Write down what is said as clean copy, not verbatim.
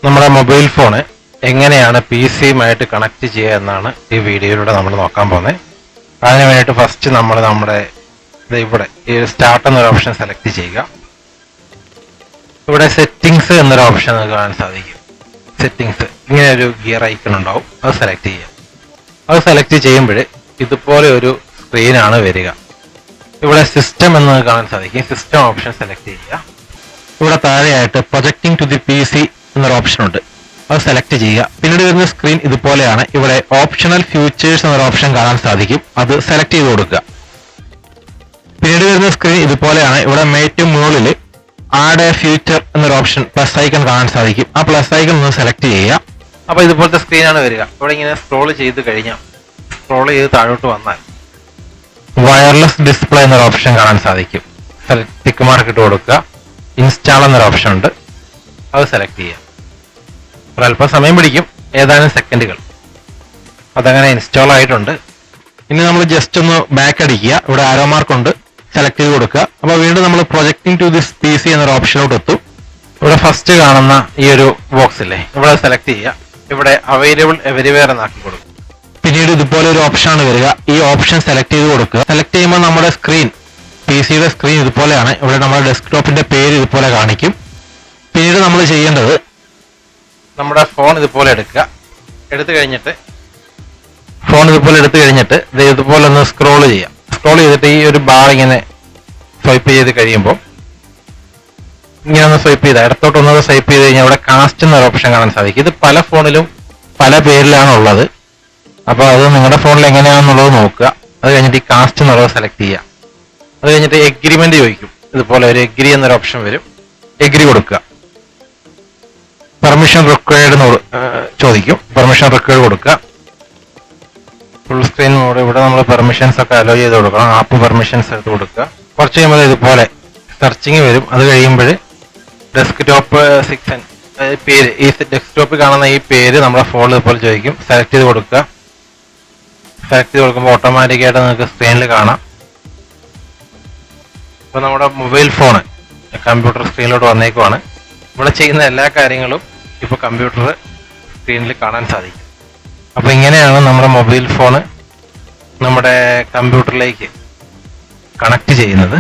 നമ്മുടെ mobile phone എങ്ങനെയാണ് P സിയുമായിട്ട് connect ചെയ്യുക എന്നാണ് ഈ വീഡിയോയിലൂടെ നമ്മൾ നോക്കാൻ പോകുന്നത്. അതിന് വേണ്ടിയിട്ട് ഫസ്റ്റ് നമ്മൾ നമ്മുടെ ഇവിടെ ഈ സ്റ്റാർട്ട് എന്നൊരു ഓപ്ഷൻ സെലക്ട് ചെയ്യുക. ഇവിടെ സെറ്റിങ്സ് എന്നൊരു ഓപ്ഷൻ നമുക്ക് കാണാൻ സാധിക്കും. സെറ്റിങ്സ് ഇങ്ങനെ ഒരു ഗിയർ ഐക്കൺ ഉണ്ടാവും, അത് സെലക്ട് ചെയ്യുക. അത് സെലക്ട് ചെയ്യുമ്പോൾ ഇതുപോലെ ഒരു സ്ക്രീനാണ് വരിക. ഇവിടെ സിസ്റ്റം എന്ന് കാണാൻ സാധിക്കും. സിസ്റ്റം ഓപ്ഷൻ സെലക്ട് ചെയ്യുക. ഇവിടെ താഴെയായിട്ട് projecting to the P C എന്നൊരു ഓപ്ഷൻ ഉണ്ട്, അത് സെലക്ട് ചെയ്യുക. പിന്നീട് വരുന്ന സ്ക്രീൻ ഇതുപോലെയാണ്. ഇവിടെ ഓപ്ഷണൽ ഫ്യൂച്ചേഴ്സ് എന്നൊരു ഓപ്ഷൻ കാണാൻ സാധിക്കും, അത് സെലക്ട് ചെയ്ത് കൊടുക്കുക. പിന്നീട് വരുന്ന സ്ക്രീൻ ഇതുപോലെയാണ്. ഇവിടെ ഏറ്റവും മുകളിൽ ആഡ് എ ഫ്യൂച്ചർ എന്നൊരു ഓപ്ഷൻ പ്ലസ് ഐക്കൺ കാണാൻ സാധിക്കും, ആ പ്ലസ് ഐക്കൺ ഒന്ന് സെലക്ട് ചെയ്യുക. അപ്പോൾ ഇതുപോലത്തെ സ്ക്രീനാണ് വരിക. ഇവിടെ ഇങ്ങനെ സ്ക്രോൾ ചെയ്ത് കഴിഞ്ഞാൽ, സ്ക്രോൾ ചെയ്ത് താഴോട്ട് വന്നാൽ വയർലെസ് ഡിസ്പ്ലേ എന്നൊരു ഓപ്ഷൻ കാണാൻ സാധിക്കും. ടിക്ക് മാർക്ക് ഇട്ട് കൊടുക്കുക. ഇൻസ്റ്റാൾ എന്നൊരു ഓപ്ഷൻ ഉണ്ട്, അത് സെലക്ട് ചെയ്യുക. ഒരല്പം സമയം പിടിക്കും, ഏതാനും സെക്കൻഡുകൾ. അതങ്ങനെ ഇൻസ്റ്റാൾ ആയിട്ടുണ്ട്. ഇനി നമ്മൾ ജസ്റ്റ് ഒന്ന് ബാക്ക് അടിക്കുക. ഇവിടെ ആരോ മാർക്ക് ഉണ്ട്, സെലക്ട് ചെയ്ത് കൊടുക്കുക. അപ്പോൾ വീണ്ടും നമ്മൾ projecting to this P C എന്നൊരു ഓപ്ഷനിലോട്ട് എത്തും. ഇവിടെ ഫസ്റ്റ് കാണുന്ന ഈ ഒരു ബോക്സ് ഇല്ലേ, ഇവിടെ സെലക്ട് ചെയ്യുക. ഇവിടെ അവൈലബിൾ എവരിവെയർ എന്നാക്കി കൊടുക്കും. പിന്നീട് ഇതുപോലെ ഒരു ഓപ്ഷനാണ് വരിക, ഈ ഓപ്ഷൻ സെലക്ട് ചെയ്ത് കൊടുക്കുക. സെലക്ട് ചെയ്യുമ്പോൾ നമ്മുടെ സ്ക്രീൻ, പി സിയുടെ സ്ക്രീൻ ഇതുപോലെയാണ്. ഇവിടെ നമ്മുടെ ഡെസ്ക്ടോപ്പിന്റെ പേര് ഇതുപോലെ കാണിക്കും. പിന്നീട് നമ്മൾ ചെയ്യേണ്ടത് നമ്മുടെ ഫോൺ ഇതുപോലെ എടുക്കുക. എടുത്തു കഴിഞ്ഞിട്ട് ഇതുപോലെ ഒന്ന് സ്ക്രോൾ ചെയ്യാം. സ്ക്രോൾ ചെയ്തിട്ട് ഈ ഒരു ബാർ ഇങ്ങനെ സ്വൈപ്പ് ചെയ്ത് കഴിയുമ്പോൾ ഇങ്ങനെ ഒന്ന് സ്വൈപ്പ് ചെയ്താൽ ഇടത്തോട്ട് ഒന്നത് സ്വൈപ്പ് ചെയ്ത് കഴിഞ്ഞാൽ ഇവിടെ കാസ്റ്റ് എന്നൊരു ഓപ്ഷൻ കാണാൻ സാധിക്കും. ഇത് പല ഫോണിലും പല പേരിലാണ് ഉള്ളത്. അപ്പോൾ അത് നിങ്ങളുടെ ഫോണിൽ എങ്ങനെയാണെന്നുള്ളത് നോക്കുക. അത് കഴിഞ്ഞിട്ട് ഈ കാസ്റ്റ് എന്നുള്ളത് സെലക്ട് ചെയ്യുക. അത് കഴിഞ്ഞിട്ട് എഗ്രിമെന്റ് ചോദിക്കും. ഇതുപോലെ ഒരു എഗ്രി എന്നൊരു ഓപ്ഷൻ വരും, എഗ്രി കൊടുക്കുക. പെർമിഷൻ റിക്വയർഡ് ചോദിക്കും, പെർമിഷൻ റിക്വയർഡ് കൊടുക്കുക. ഫുൾ സ്ക്രീൻ മോഡ്, ഇവിടെ നമ്മൾ പെർമിഷൻസ് ഒക്കെ അലോ ചെയ്ത് കൊടുക്കണം. ആപ്പ് പെർമിഷൻസ് എടുത്ത് കൊടുക്കുക. കുറച്ച് കഴിയുമ്പോൾ ഇതുപോലെ സെർച്ചിങ് വരും. അത് കഴിയുമ്പോൾ ഡെസ്ക്ടോപ്പ് 6 പേര്, ഈ ഡെസ്ക്ടോപ്പിൽ കാണുന്ന ഈ പേര് നമ്മുടെ ഫോണിൽ ഇതുപോലെ ചോദിക്കും, സെലക്ട് ചെയ്ത് കൊടുക്കുക. സെലക്ട് ചെയ്ത് കൊടുക്കുമ്പോൾ ഓട്ടോമാറ്റിക്കായിട്ട് നിങ്ങൾക്ക് സ്ക്രീനിൽ കാണാം. ഇപ്പോൾ നമ്മുടെ മൊബൈൽ ഫോണ് കമ്പ്യൂട്ടർ സ്ക്രീനിലോട്ട് വന്നേക്കുവാണ്. ഇവിടെ ചെയ്യുന്ന എല്ലാ കാര്യങ്ങളും ഇപ്പോൾ കമ്പ്യൂട്ടർ സ്ക്രീനിൽ കാണാൻ സാധിക്കും. അപ്പോൾ ഇങ്ങനെയാണ് നമ്മുടെ മൊബൈൽ ഫോണ് നമ്മുടെ കമ്പ്യൂട്ടറിലേക്ക് കണക്ട് ചെയ്യുന്നത്.